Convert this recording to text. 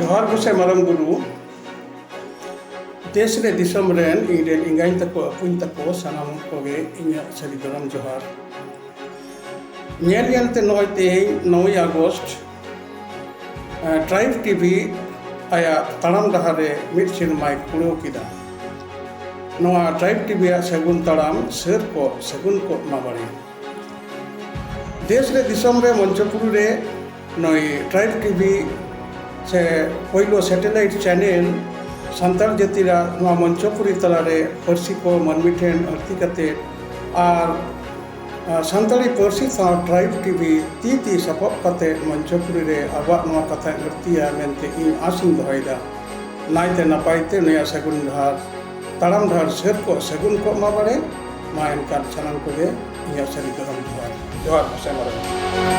जोहार गोसे मारम गुरु देश रे दिसम रेन इरे इंगाइन तको अपुन तको सनाम कोगे इन्या सरी दरम जोहार नेल यंते नोय ते 9 अगस्त ट्राइब टीवी आया ताराम डहारे मिट सिनेमाय कुड़ो किदा नोआ ट्राइब टीवी आ सगुन ताराम सर को सगुन को माबारे देश रे दिसम रे मंचपुर रे नोय ट्राइब टीवी से पहिलो सैटेलाइट चैनल संताल जातिरा मंचपुरी तलारे पार्सी को मनमी ठेन आरती करते और संताली पार्सी सा ट्राइब टीवी ती सपब करते मंचपुरी रे आबा नवा कथा आरतीया मेनते इन आसिन दहायदा नायते नपायते नया सगुन धार ताराम धार सर को सगुन को मा बारे मा इनका सनाम को गे इया सरी करम जोहार जोहार से मारे